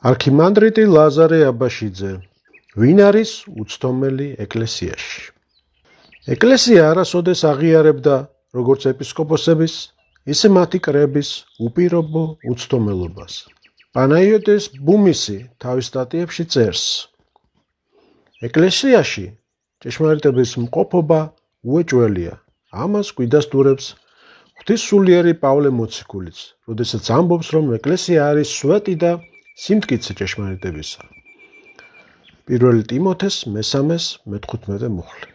არქიმანდრიტი ლაზარე აბაშიძე, ვინ არის უცდომელი ეკლესიაში? ეკლესია არასოდეს აღიარებდა როგორც ეპისკოპოსების, ისე მათი კრების უპირობო უცდომელობას. პანაიოტის ბუმისი თავის სტატიებში წერს: ეკლესიაში ჭეშმარიტების მყოფობა უეჭველია. ამას გვიდასტურებს ღვთისმსხლიერი პავლე მოციქულიც, როდესაც ამბობს, რომ ეკლესია არის სვეტი და სიმტკიცე ჭეშმარიტებისა. 1 ტიმოთეს 3:15 მუხლი.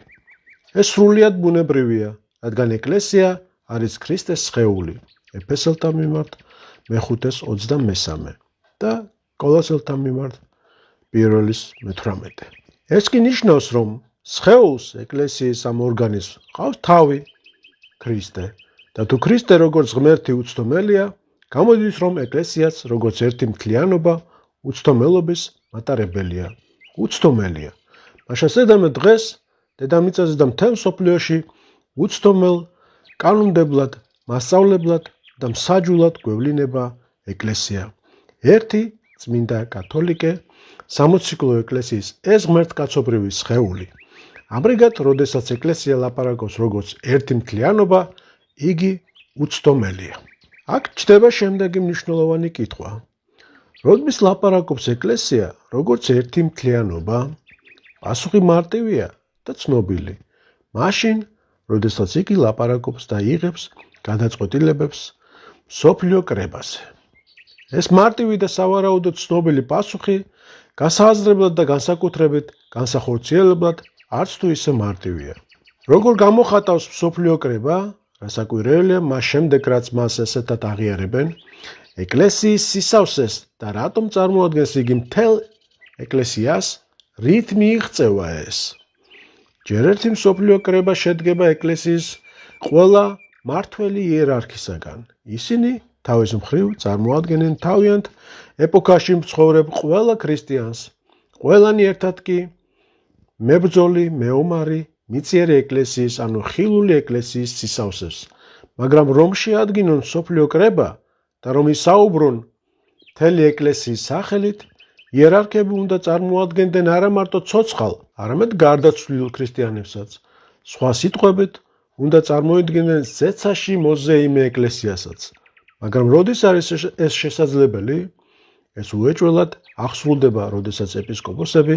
ეს სრულიად ბუნებრივია, რადგან ეკლესია არის ქრისტეს სხეული. ეფესელთა მიმართ 5:23 და კოლოსელთა მიმართ 1:18. ეს კი ნიშნავს, რომ სხეულს ეკლესიის ამ ორგანიზმს ყავს თავი, ქრისტე, და თუ ქრისტე როგორც ღმერთი უცდომელია, გამოდის, რომ ეკლესიაც როგორც ერთი მთლიანობა უცდომელობის მატარებელია. უცდომელია. მაშინ ზედამე დღეს დედამიწაზე და მთელ მსოფლიოში უცდომელ კანონმდებლად, მასწავლებლად და მსაჯულად გვევლინება ეკლესია. ერთი წმინდა კათოლიკე, სამოციქულო ეკლესიის ეს ღმერთკაცობრივი სხეული. ამრიგად, როდესაც ეკლესია ლაპარაკობს როგორც ერთი მთლიანობა, იგი უცდომელია. აქ ჩდება შემდეგი მნიშვნელოვანი კითხვა. როდესაც ლაპარაკობს ეკლესია როგორც ერთი მთლიანობა, პასუხი მარტივია და ცნობილი. მაშინ, როდესაც იგი ლაპარაკობს და იღებს გადაწყვეტილებებს მსოფლიო კრებაზე. ეს მარტივი და სავარაუდოდ ცნობილი პასუხი გასააზრებლად და განსაკუთრებით განსახორციელებლად არც თუ ისე მარტივია. როგორ გამოხატავს მსოფლიო კრება, რასაკვირველია მას შემდეგ, რაც მას ესეთად აღიარებენ, ეკლესიის სისავსეს და რატომ წარმოადგენს იგი მთელ ეკლესიას, რით მიიღწევა ეს. ჯერ ერთი მსოფლიო კრება შედგება ეკლესიის ყველა მართველი იერარქისაგან. ისინი თავის მხრივ წარმოადგენენ თავიანთ ეპოქაში მცხოვრებ ყველა ქრისტიანს, ყველანი ერთად კი მებრძოლი, მეომარი, მიწიერი ეკლესიის, ანუ ხილული ეკლესიის სისავსეს. მაგრამ რომ შეადგინონ მსოფლიო კრება და რომ ისაუბრონ მთელი ეკლესიის სახელით, იერარქები უნდა წარმოადგენდნენ არა მარტო ცოცხალ, არამედ გარდაცვლილ ქრისტიანებსაც. სხვა სიტყვებით, უნდა წარმოიდგნენ ზეცაში მოზეიმე ეკლესიასაც. მაგრამ როდის არის ეს შესაძლებელი? ეს უეჭველად აღსრულდება, როდესაც ეპისკოპოსები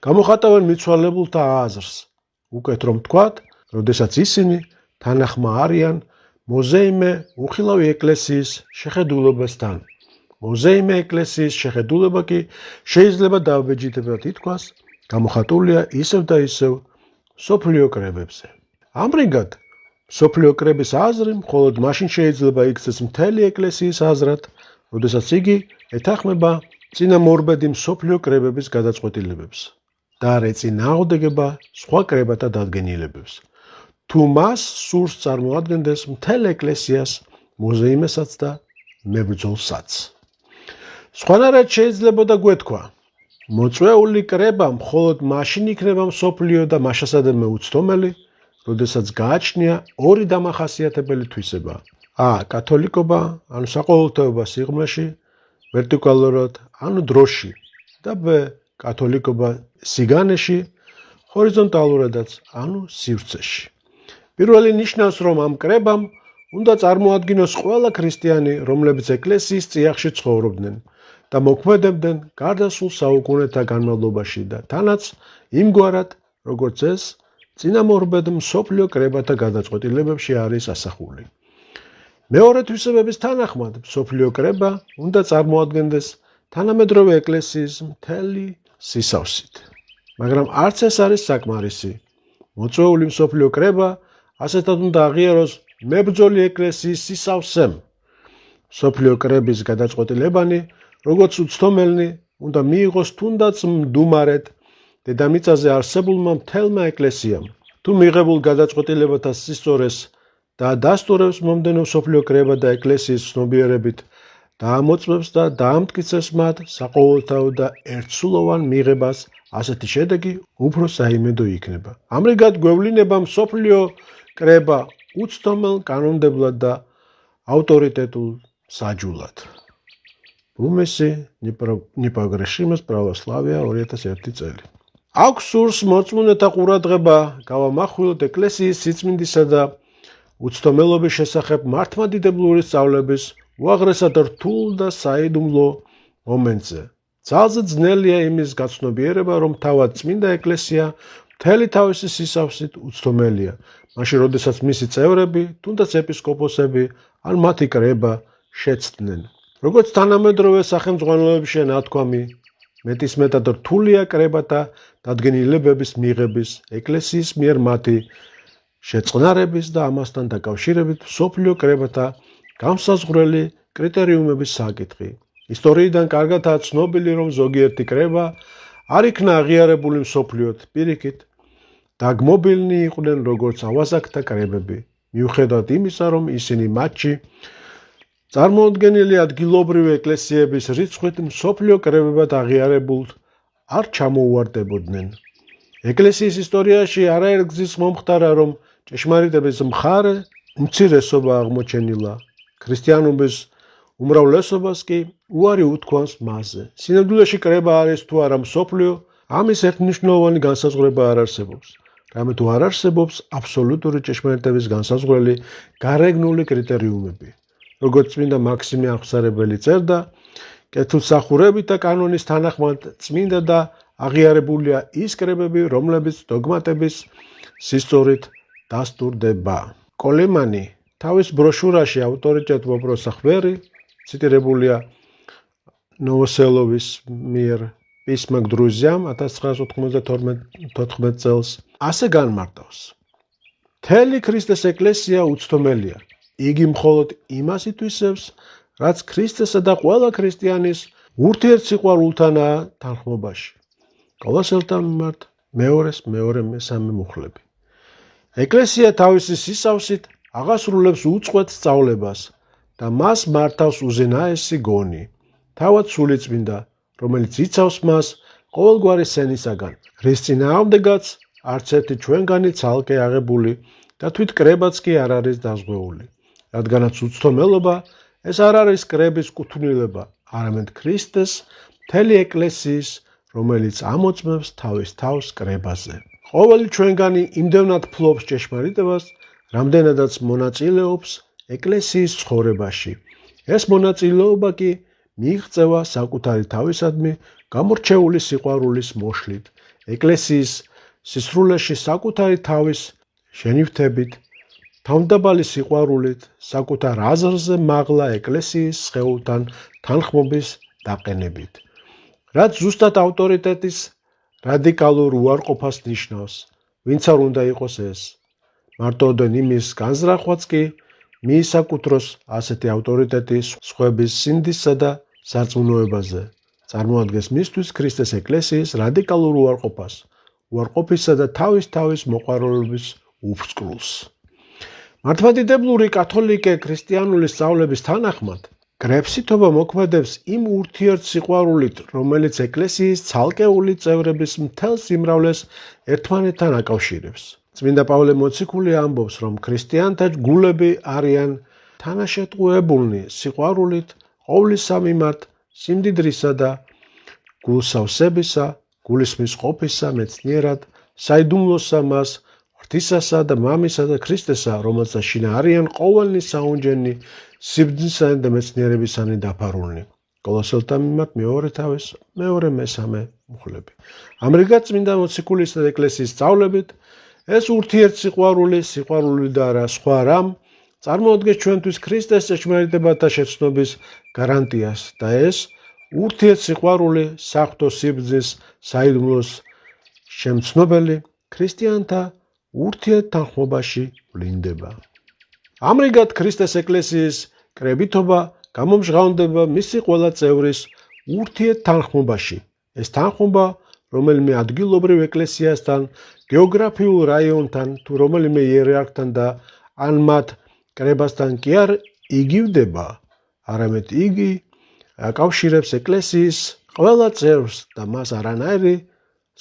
გამოხატავენ მიცვალებულთა აზრს. უკეთ რომ თქვათ, როდესაც ისინი თანახმა არიან მოზეიმე უხილავი ეკლესიის შეხედულებასთან. მოზეიმე ეკლესიის შეხედულება კი შეიძლება დააბეჭდებათ ითქვას, გამოხატულია ისევ და ისევ მსოფლიო კრებებზე. ამრიგად, მსოფლიო კრების აზრი მხოლოდ მაშინ შეიძლება იქცეს მთელი ეკლესიის აზრად, როდესაც იგი ეთანხმება წინამორბედი მსოფლიო კრებების გადაწყვეტილებებს და არ ეწინააღმდეგება სხვა კრებათა დადგენილებებს. თუ მას სურს წარმოადგენდეს მთელ ეკლესიას, მოზეიმესაც და მებრძოლსაც. სხვანაირად შეიძლებოდა გვეთქვა, მოწვეული კრება მხოლოდ მაშინ იქნება მსოფლიო და მაშასადამე უცდომელი, როდესაც გააჩნია ორი დამახასიათებელი თვისება: ა. კათოლიკობა, ანუ საყოველთაობა სიღრმეში, ვერტიკალურად, ანუ დროში, და ბ. კათოლიკობა სიგანეში, ჰორიზონტალურადაც, ანუ სივრცეში. პირველი ნიშნავს, რომ ამ კრებამ უნდა წარმოადგინოს ყველა ქრისტიანი, რომლებიც ეკლესიის წიაღში ცხოვრობდნენ და მოქმედებდნენ გარდასულ საუკუნეთა განმავლობაში და თანაც იმგვარად, როგორც ეს წინამორბედ მსოფლიო კრებათა გადაწყვეტილებებში არის ასახული. მეორე თვისებების თანახმად, მსოფლიო კრება უნდა წარმოადგენდეს თანამედროვე ეკლესიის მთელი სისავსით. მაგრამ არც ეს არის საკმარისი. მოწვეული მსოფლიო კრება ასეთად უნდა აღიაროს მებრძოლი ეკლესიის სისავსემ. მსოფლიო კრების გადაწყვეტილებანი, როგორც უცდომელი, უნდა მიიღოს თუნდაც მდუმარედ დედამიწაზე არსებულმა მთელმა ეკლესიამ. თუ მიღებულ გადაწყვეტილებათა სისწორეს და დასტურებს მომდენო მსოფლიო კრება და ეკლესიის ცნობიერებით, დაამოწმებს და დაამტკიცებს მათ საყოველთაო და ერთსულოვან მიღებას, ასეთი შედეგი უფრო საიმედო იქნება. ამრიგად გვევლინება მსოფლიო კრება უცდომელ კანონმდებლად და ავტორიტეტულ მსაჯულად. ბუმესი, ნიპაგრეშიმეს, პრავოსლავია 2001 წელი. აქვს სურს მოწმუნეთა ყურადღება გავამახვილოთ ეკლესიის სიწმინდისა და უცდომელობის შესახებ მართლმადიდებლური სწავლების უაღრესად რთულ და საიდუმლო მომენტზე. ძალზე ძნელია იმის გაცნობიერება, რომ თავად წმინდა ეკლესია მთელი თავისი სისავსით უცდომელია, მაშინ როდესაც მისი წევრები, თუნდაც ეპისკოპოსები ან მათი კრება შეცდნენ. როგორც თანამედროვე სახელმძღვანელოებში ნათქვამი, მეტისმეტად რთულია კრებათა დადგენილებების მიღების, ეკლესიის მიერ მათი შეწყნარების და ამასთან დაკავშირებით მსოფლიო კრებათა განსაზღვრელი კრიტერიუმების საკითხი. ისტორიიდან კარგადაა ცნობილი, რომ ზოგიერთი კრება არ იქნა აღიარებული მსოფლიოდ, პირიქით, დაგმობილნი იყვნენ როგორც ავაზაკთა კრებები, მიუხედავად იმისა, რომ ისინი მათში წარმოუდგენელი ადგილობრივი ეკლესიების რიცხვით მსოფლიო კრებებად აღიარებულ არ ჩამოუვარდებოდნენ. ეკლესიის ისტორიაში არაერთ გზის მომხდარა, რომ ჭეშმარიტების მხარე უმცირესობა აღმოჩენილა, ქრისტიანობის უმრავლესობას კი უარი უთქვამს მასზე. სინამდვილეში კრება არის თუ არა მსოფლიო, ამის ერთმნიშვნელოვანი განსაზღვრება არ არსებობს. რამე თუ არ არსებობს აბსოლუტური ჭეშმარიტების განსაზღვრელი გარეგნული კრიტერიუმები. როგორც წმინდა მაქსიმე აღსარებელი წერდა, კეთილსახურებით და კანონის თანახმად წმინდა და აღიარებულია ის კრებები, რომლებიც დოგმატების სისწორით დასტურდება. კოლემანი თავის ბროშურაში ავტორიტეტ მოპროსახვერი, ციტირებულია ნოვოსელოვის მიერ პისმა к друзьям 1992 წელს, ასე განმარტავს. მთელი ქრისტეს ეკლესია უცდომელია. იგი მხოლოდ იმას ითვისებს, რაც ქრისტესა და ყველა ქრისტიანის ურთიერთსიყვარულთანაა თანხმობაში. კოლოსელთა მიმართ მეორე მესამე მუხლები. ეკლესია თავისი სისავსით აღასრულებს უწყვეტ სწავლებას და მას მართავს უზენაესი გონი, თავად სულიწმინდა, რომელიც იცავს მას ყოველგვარი სენისაგან. რის წინააღმდეგაც არც ერთი ჩვენგანი ცალკე აღებული და თვით კრებაც კი არ არის დაზღვეული. რადგანაც უცდომელობა ეს არ არის კრების კუთვნილება, არამედ ქრისტეს მთელი ეკლესიის, რომელიც ამოწმებს თავის თავს კრებაზე. ყოველი ჩვენგანი იმდევნად ფლობს ჭეშმარიტებას, რამდენადაც მონაწილეობს ეკლესიის ცხოვრებაში. ეს მონაწილეობა კი მიიღწევა საკუთარი თავისადმი გამორჩეული სიყვარულის მოშლით, ეკლესიის სისრულეში საკუთარი თავის შენივთებით, თავმდაბალი სიყვარულით, საკუთარ აზრზე მაღლა ეკლესიის სხეულთან თანხმობის დაყენებით. რაც ზუსტად ავტორიტეტის რადიკალურ უარყოფას ნიშნავს, ვინც არ უნდა იყოს ეს. მარტოდენ იმის განზრახვაც კი მიისაკუთროს ასეთი ავტორიტეტი სხვების სინდისსა და სარწმუნოებაზე. წარმოადგენს მისთვის ქრისტეს ეკლესიის რადიკალურ უარყოფას, უარყოფისა და თავის მოყვარულობის უფსკრულს. მართლმადიდებლური კათოლიკე ქრისტიანული სწავლების თანახმად, კრებსითობა მოქმედებს იმ ურთიერთსიყვარულით, რომელიც ეკლესიის ცალკეული წევრების მთელ სიმრავლეს ერთმანეთთან აკავშირებს. წმინდა პავლე მოციქული ამბობს, რომ ქრისტიანთა გულები არიან თანაშეტყუებულნი სიყვარულით ყოვლისა მიმართ, სიმდიდრისა და გულსავსებისა, გულისმის ყოფისა მეცნიერად, საიდუმლოსა მას, ღვთისასა და მამისა და ქრისტესა, რომელსაც შინა არიან ყოველნი საუნჯენი, სიბრძნისანი და მეცნიერებისანი დაფარულნი. კოლოსელთა მიმართ მეორე მესამე მუხლები. ამრიგად წმინდა მოციქულის და ეკლესიის სწავლებით, ეს ურთიერთსიყვარული, სიყვარული და არა სხვა რამ, წარმოადგენს ჩვენთვის ქრისტეს ჭეშმარიტებათა შეცნობის გარანტიას და ეს ურთიერთსიყვარული საღვთო სიბრძნის საიდუმლოს შემცნობელი ქრისტიანთა ურთიერთთანხმობაში ვლინდება. ამრიგად ქრისტეს ეკლესიის კრებითობა გამომჟღავნდება მისი ყველა წევრის ურთიერთთანხმობაში. ეს თანხმობა რომელიმე ადგილობრივ ეკლესიასთან, გეოგრაფიულ რაიონთან თუ რომელიმე იერარქთან და ან მათ კრებასთან კი არ იგივდება, არამედ იგი აკავშირებს ეკლესიის ყველა წევრს და მას არანაირი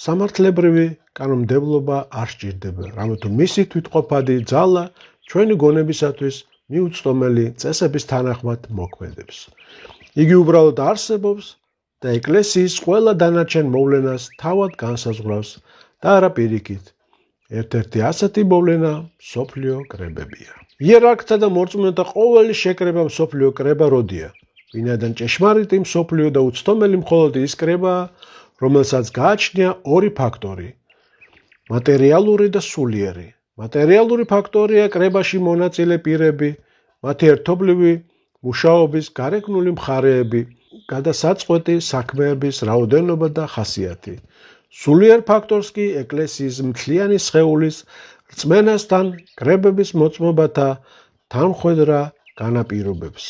სამართლებრივი კანონმდებლობა არ სჭირდება, რამე თუ მისი თვითყოფადი ძალა ჩვენი გონებისათვის მიუწვდომელი წესების თანახმად მოქმედებს. იგი უბრალოდ არსებობს და ეკლესიის ყველა დანარჩენ მოვლენას თავად განსაზღვრავს და არა პირიქით. ერთ-ერთი ასეთი მოვლენა მსოფლიო კრებებია. იერარქთა და მორწმუნეთა ყოველი შეკრება მსოფლიო კრება როდია. ვინაიდან ჭეშმარიტი მსოფლიო და უცდომელი მხოლოდ ის კრებაა, რომელსაც გააჩნია ორი ფაქტორი: მატერიალური და სულიერი. მატერიალური ფაქტორია კრებაში მონაწილე პირები, მათი ერთობლივი მუშაობის გარეგნული მხარეები, გადასაწყვეტი საქმეების რაოდენობა და ხასიათი. სულიერ ფაქტორს კი ეკლესიის მთლიანი სხეულის რწმენასთან კრებების მოწმობათა თანხვედრა განაპირობებს.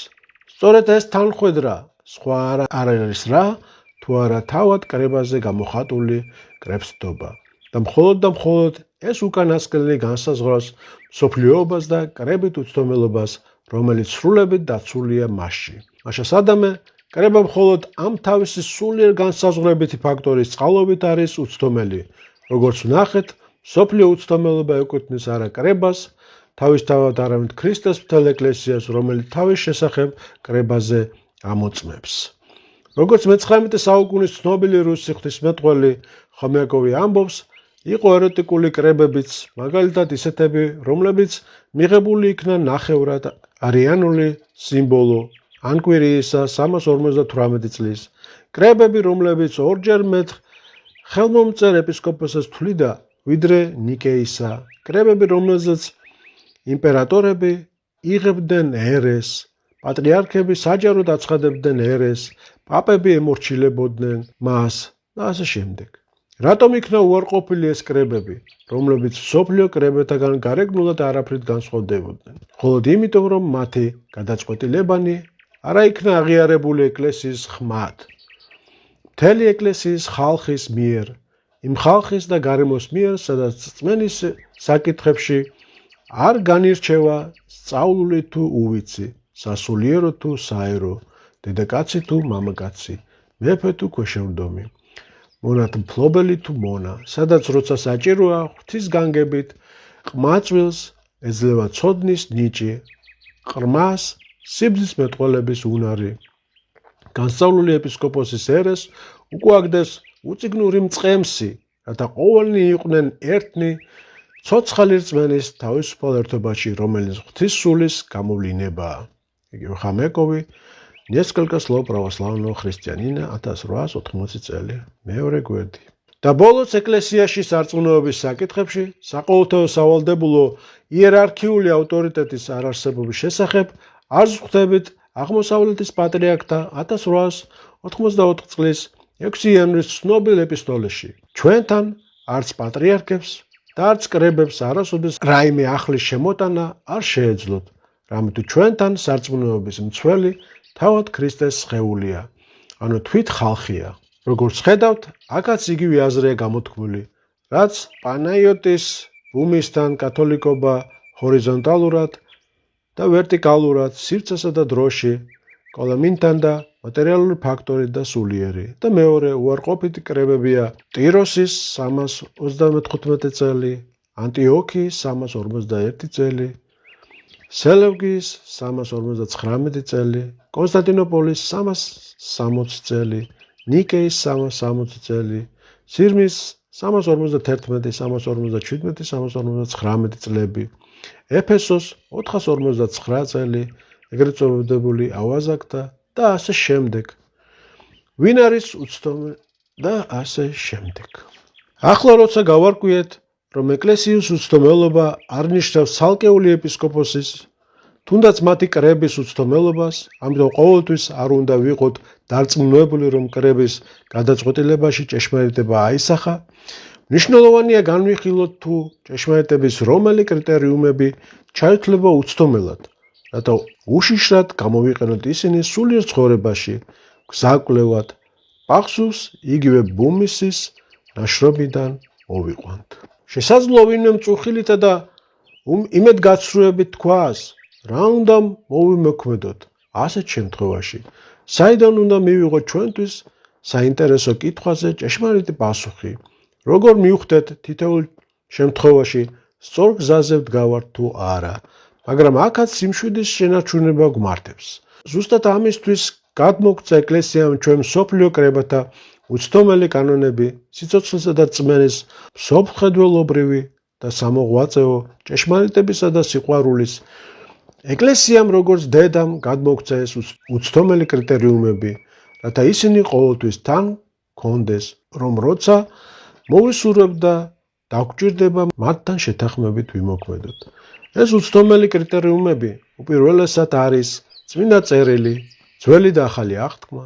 სწორედ ეს თანხვედრა სხვა არ არის რა, თუ არა თავად კრებაზე გამოხატული კრებსდობა. და მხოლოდ ეს უკანასკნელი განსაზღვრავს მსოფლიოობას და კრებით უცდომელობას, რომელიც სრულებით დაცულია მასში. მაშა სადამე კრება მხოლოდ ამ თავისი სულიერ განსაზღვრებითი ფაქტორის წყალობით არის უცდომელი. როგორც ვნახეთ, მსოფლიო უცდომელობა ეკუთვნის არა კრებას, თავისთავად არამედ ქრისტეს მთელ ეკლესიას, რომელიც თავის შესახებ კრებაზე ამოწმებს. როგორც მე-19 საუკუნის ცნობილი რუსი ღვთისმეტყველი ხომიაკოვი ამბობს, იყო ეროტიკული კრებებიც, მაგალითად ისეთები, რომლებიც მიღებული იქნა ნახევრად არიანული სიმბოლო ანკვირიისა 358 წლის. კრებები, რომლებიც ორჯერ მეტ ხელმომწერ ეპისკოპოსებს თვლიდა, ვიდრე ნიკეისა. კრებები, რომელზეც იმპერატორები იღებდნენ ერეს, პატრიარქები საჯაროდ აცხადებდნენ ერეს, პაპები ემორჩილებოდნენ მას და ასე შემდეგ. რატომ იქნა უარყოფილი ეს კრებები, რომლებიც მსოფლიო კრებებთაგან გარეგნულად არაფრით განსხვავდებოდნენ? მხოლოდ იმიტომ, რომ მათი გადაწყვეტილებანი არა იქნა აღიარებული ეკლესიის ხმად, მთელი ეკლესიის ხალხის მიერ, იმ ხალხის და გარემოს მიერ, სადაც რწმენის საკითხებში არ განირჩევა სწავლული თუ უვიცი, სასულიერო თუ საერო, დედაკაცი თუ მამაკაცი, მეფე თუ ქვეშევრდომი, მონათმფლობელი თუ მონა, სადაც როცა საჭიროა ღვთის განგებით ყმაწვილს ეძლევა ცოდნის ნიჭი, ყრმას სიბრძის მეტყველების უნარი. განსწავლული ეპისკოპოსის ერეს უკუაგდეს უწიგნური მწყემსი, რათა ყოველნი იყვნენ ერთნი ცოცხალი რწმენის თავისუფალ ერთობაში, რომელიც ღვთის სულის გამოვლინებაა. იგივე ხომიაკოვი, Несколько слов православного христианина 1880 წელი, მეორე გვერდი. და ბოლოს ეკლესიაში სარწმუნოების საკითხებში საყოველთაო სავალდებულო იერარქიული ავტორიტეტის არარსებობის შესახებ არც ვხვდებით აღმოსავლეთის პატრიარქთა 1884 წლის 6 იანვრის ცნობილ ეპისტოლეში. ჩვენთან არც პატრიარქებს და არც კრებებს არასოდეს რაიმე ახლის შემოტანა არ შეეძლოთ, რამე თუ ჩვენთან სარწმუნოების მცველი თავად ქრისტეს სხეულია, ანუ თვით ხალხია. როგორც ხედავთ, აქაც იგივე აზრია გამოთქმული, რაც პანაიოტის ბუმისთან კათოლიკობა ჰორიზონტალურად და ვერტიკალურად სივრცესა და დროში, კოლამინთან და მატერიალური ფაქტორი და სულიერი. და მეორე უარყოფითი კრებებია ტიროსის 335 წელი, ანტიოქიის 351 წელი, სელევკიის 359 წელი, კონსტანტინოპოლის 360 წელი, ნიკეის 360 წელი, სირმის 351, 357, 359 წლები, ეფესოს 459 წელი, ეგრეთ წოდებული ავაზაკთა და ასე შემდეგ. ვინ არის უცდომე და ასე შემდეგ. ახლა როცა გავარკვიეთ, რომ ეკლესიის უცდომელობა არ ნიშნავს ცალკეული ეპისკოპოსის, თუნდაც მათი კრების უცდომელობას, ამიტომ ყოველთვის არ უნდა ვიყოთ დარწმუნებული, რომ კრების გადაწყვეტილებაში ჭეშმარიტება აისახა. მნიშვნელოვანია განვიხილოთ, თუ ჭეშმარიტების რომელი კრიტერიუმები ჩაითვლება უცდომელად, რათა უშიშრად გამოვიყენოთ ისინი სულიერ ცხოვრებაში, გზაკვლევად, პახსუს იგივე ბუმისის ნაშრომიდან მოვიყვანთ. შესაძლოა ვინმე მწუხილითა და იმედგაცრუებით თქვას, რა უნდა მოვიმოქმედოთ ასეთ შემთხვევაში, საიდან უნდა მივიღოთ ჩვენთვის საინტერესო კითხვაზე ჭეშმარიტი პასუხი, როგორ მივხვდეთ თითოეულ შემთხვევაში სწორ გზაზე ვდგავართ თუ არა, მაგრამ აქაც სიმშვიდის შენარჩუნება გვმართებს. ზუსტად ამისთვის გადმოგცა ეკლესიამ ჩვენ მსოფლიო კრებათა უცდომელი კანონები, სიცოცხლესა და რწმენის, მსოფლმხედველობრივი და სამოღვაწეო ჭეშმარიტებისა და სიყვარულის. ეკლესიამ როგორც დედამ გადმოგცა ეს უცდომელი კრიტერიუმები, რათა ისინი ყოველთვის თან გქონდეს, რომ როცა მოვისურვებთ და დაგვჭირდება მათთან შეთანხმებით ვიმოქმედოთ. ეს უცდომელი კრიტერიუმები უპირველესად არის წმინდა წერილი, ძველი და ახალი აღთქმა,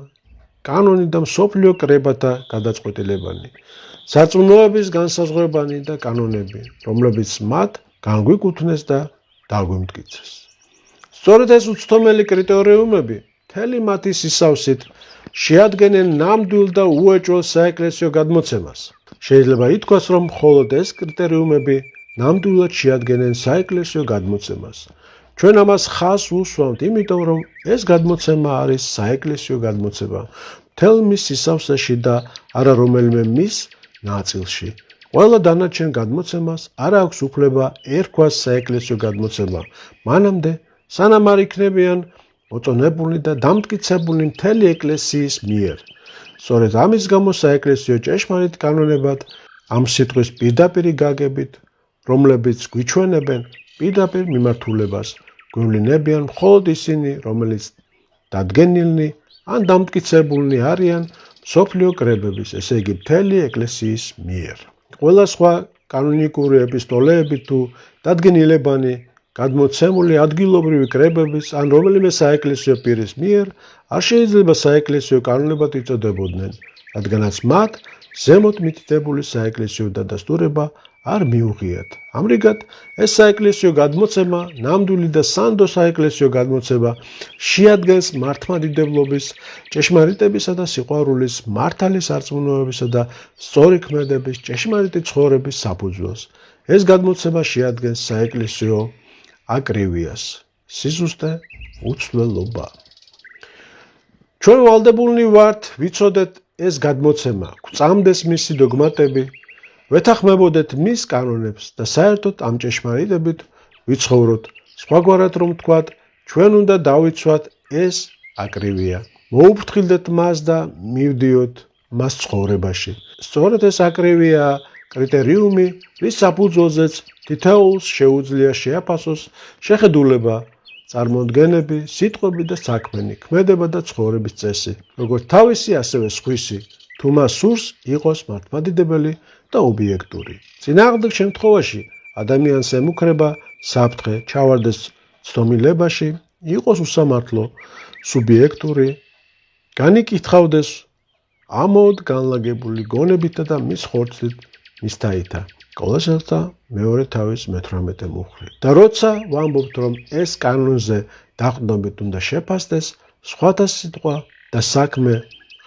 კანონი და მსოფლიო კრებათა გადაწყვეტილებანი, სარწმუნოების განსაზღვრებანი და კანონები, რომლებიც მათ განგვიკუთვნეს და დაგვიმტკიცეს. სწორედ ეს უცდომელი კრიტერიუმები მთელი მათი სისავსით შეადგენენ ნამდვილ და უეჭველ საეკლესიო გადმოცემას. შეიძლება ითქვას, რომ მხოლოდ ეს კრიტერიუმები ნამდვილად შეადგენენ საეკლესიო გადმოცემას. ჩვენ ამას ხაზს უსვამთ, იმიტომ რომ ეს გადმოცემა არის საეკლესიო გადმოცემა მთელ მის სისავსეში და არა რომელიმე მის ნაწილში. ყველა დანარჩენ გადმოცემას არ აქვს უფლება ერქვას საეკლესიო გადმოცემა, მანამდე სანამ არ იქნებიან მოწონებული და დამტკიცებული მთელი ეკლესიის მიერ. სწორედ ამის გამო საეკლესიო ჭეშმარიტ კანონებად ამ სიტყვის პირდაპირი გაგებით, რომლებიც გვიჩვენებენ პირდაპირ მიმართულებას, გვევლინებიან მხოლოდ ისინი, რომელიც დადგენილნი ან დამტკიცებულნი არიან მსოფლიო კრებების, ესე იგი მთელი ეკლესიის მიერ. ყველა სხვა კანონიკური ეპისტოლეები თუ დადგენილებანი გადმოცემული ადგილობრივი კრებების ან რომელიმე საეკლესიო პირის მიერ არ შეიძლება საეკლესიო კანონებად იწოდებოდნენ, რადგანაც მათ ზემოთ მითითებული საეკლესიო დადასტურება არ მიუღიათ. ამრიგად, ეს საეკლესიო გადმოცემა, ნამდვილი და სანდო საეკლესიო გადმოცემა შეადგენს მართლმადიდებლობის, ჭეშმარიტებისა და სიყვარულის, მართალი სარწმუნოებისა და სწორი ქმედების, ჭეშმარიტი ცხოვრების საფუძველს. ეს გადმოცემა შეადგენს საეკლესიო აკრივიას, სიზუსტე, უცვლელობა. ჩვენ ვალდებულნი ვართ ვიცოდეთ ეს გადმოცემა, გვწამდეს მისი დოგმატები, ვეთანხმებოდეთ მის კანონებს და საერთოდ ამ ჭეშმარიტებით ვიცხოვროთ. სხვაგვარად რომ ვთქვათ, ჩვენ უნდა დავიცვათ ეს აკრივია. მოუფრთხილდეთ მას და მივდიოთ მას ცხოვრებაში. სწორედ ეს აკრივია კრიტერიუმი, რის საფუძველზეც თითოეულს შეუძლია შეაფასოს შეხედულება, წარმოდგენები, სიტყვები და საქმენი, ქმედება და ცხოვრების წესი, როგორც თავისი, ასევე სხვისი, თუ მას სურს იყოს მართლმადიდებელი და ობიექტური. წინააღმდეგ შემთხვევაში ადამიანს ემუქრება საფრთხე ჩავარდეს ცდომილებაში, იყოს უსამართლო, სუბიექტური, განიკითხავდეს ამოდ განლაგებული გონებითა და მის ხორცლით მისთაითა. კოლოსელთა მეორე თავის 18 მუხლი. და როცა ვამბობთ, რომ ეს კანონზე დაყრდნობით უნდა შეფასდეს, სხვათა სიტყვა და საქმე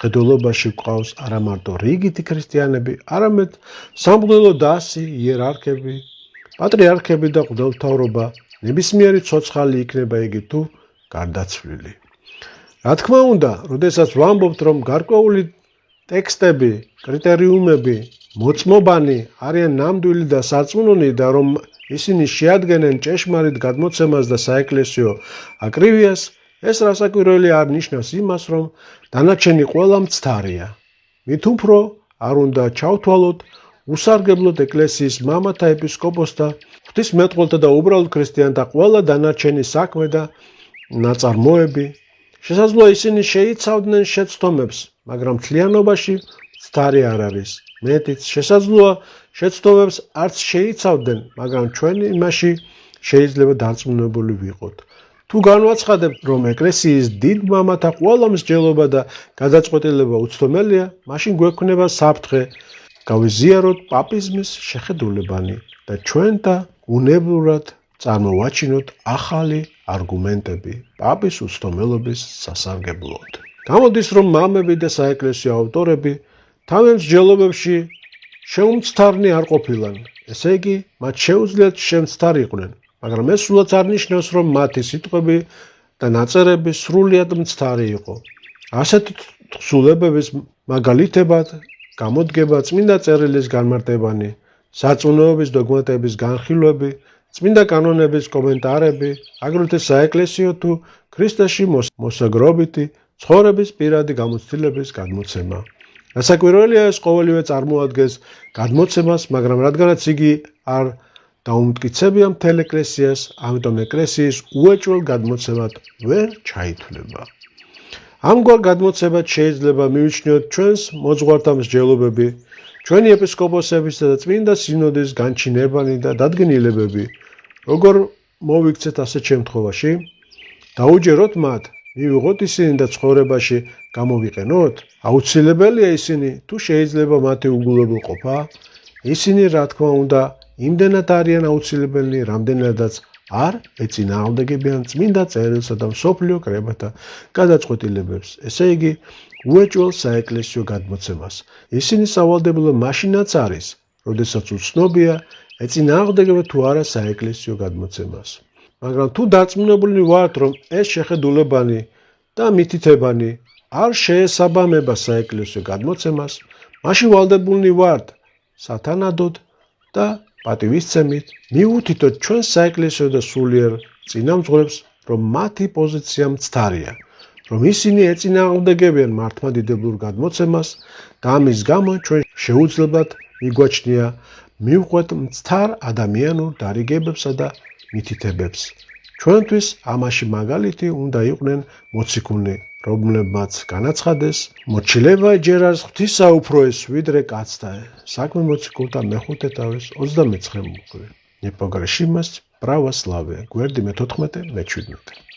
ხედულობაში გვყავს არა მარტო რიგითი ქრისტიანები, არამედ სამღვდელო დასი, იერარქები, პატრიარქები და მღვდელმთავრობა, ნებისმიერი ცოცხალი იქნება იგი თუ გარდაცვლილი. რა თქმა უნდა, როდესაც ვამბობთ, რომ გარკვეული ტექსტები, კრიტერიუმები, მოწმობანი არიან ნამდვილი და სარწმუნონი და რომ ისინი შეადგენენ ჭეშმარიტ გადმოცემას და საეკლესიო აკრივიას, ეს რასაკვირველი არ ნიშნავს იმას, რომ დანარჩენი ყველა მცდარია. მით უფრო არ უნდა ჩავთვალოთ უსარგებლოდ ეკლესიის მამათა, ეპისკოპოსთა, ღვთისმეტყველთა და უბრალოდ ქრისტიანთა ყველა დანარჩენი საქმე და ნაწარმოები. შესაძლოა ისინი შეიცავდნენ შეცდომებს, მაგრამ მთლიანობაში მცდარი არ არის. მეტიც შესაძლოა შეცდომებს არც შეიცავდნენ, მაგრამ ჩვენ იმაში შეიძლება დარწმუნებული ვიყოთ. თუ განვაცხადებთ, რომ ეკლესიის დიდ მამათა ყველა მსჯელობა და გადაწყვეტილება უცდომელია, მაშინ გვექნება საფრთხე გავიზიაროთ პაპიზმის შეხედულებანი და ჩვენთა უნებურად წარმოვაჩინოთ ახალი არგუმენტები პაპის უცდომელობის სასარგებლოდ. გამოდის, რომ მამები და საეკლესიო ავტორები თავის მსჯელობებში შეუმცდარნი არ ყოფილან, ესე იგი, მათ შეუძლიათ შემცდარიყვნენ, მაგრამ ეს სულაც არ ნიშნავს, რომ მათი სიტყვები და ნაწერები სრულიად მცდარი იყო. ასეთი თხზულებების მაგალითებად გამოდგება წმინდა წერილის განმარტებანი, სარწმუნოების დოგმატების განხილვები, წმინდა კანონების კომენტარები, აგრეთვე საეკლესიო თუ ქრისტეში მოსაგრობითი ცხოვრების პირადი გამოცდილების გადმოცემა. Გასაკვირველია, ეს ყოველივე წარმოადგენს გადმოცემას, მაგრამ რადგანაც იგი არ დაუმტკიცებია მთელ ეკლესიას, ამიტომ ეკლესიის უეჭველ გადმოცემად ვერ ჩაითვლება. ამგვარ გადმოცემად შეიძლება მივიჩნიოთ ჩვენს მოძღვართა მსჯელობები, ჩვენი ეპისკოპოსებისა და წმინდა სინოდის განჩინებანი და დადგენილებები. როგორ მოვიქცეთ ასეთ შემთხვევაში? დაუჯეროთ მათ, მივიღოთ ისინი და ცხოვრებაში გამოვიყენოთ? აუცილებელია ისინი, თუ შეიძლება მათი უგულებელყოფა? ისინი, რა თქმა უნდა, იმდენად არიან აუცილებელი, რამდენადაც არ ეწინააღმდეგებიან წმინდა წერილსა და მსოფლიო კრებათა გადაწყვეტილებებს, ესე იგი, უეჭველ საეკლესიო გადმოცემას. ისინი სავალდებულო მაშინაც არის, როდესაც უცნობია, ეწინააღმდეგება თუ არა საეკლესიო გადმოცემას. მაგრამ თუ დარწმუნებული ვართ, რომ ეს შეხედულებანი და მითითებანი არ შეესაბამება საეკლესიო გადმოცემას, მაშინ ვალდებულნი ვართ სათანადოდ და პატივისცემით მივუთითოთ ჩვენ საეკლესიო და სულიერ წინამძღვრებს, რომ მათი პოზიცია მცდარია, რომ ისინი ეწინააღმდეგებიან მართლმადიდებლურ გადმოცემას და ამის გამო ჩვენ შეუძლებელად მიგვაჩნია მივყვეთ მცდარ ადამიანურ დარიგებებსა და მითითებებს. ჩვენთვის ამაში მაგალითი უნდა იყვნენ მოციქულნი, რომლებმაც განაცხადეს, მოჩილება ჯერ არის ღვთისა უფროეს ვიდრე კაცთა. საქმე მოციქულთა მეხუთე თავის 29 მუხლი. Nepogrešimость, православие. Გვერდი მე-14, მე-17.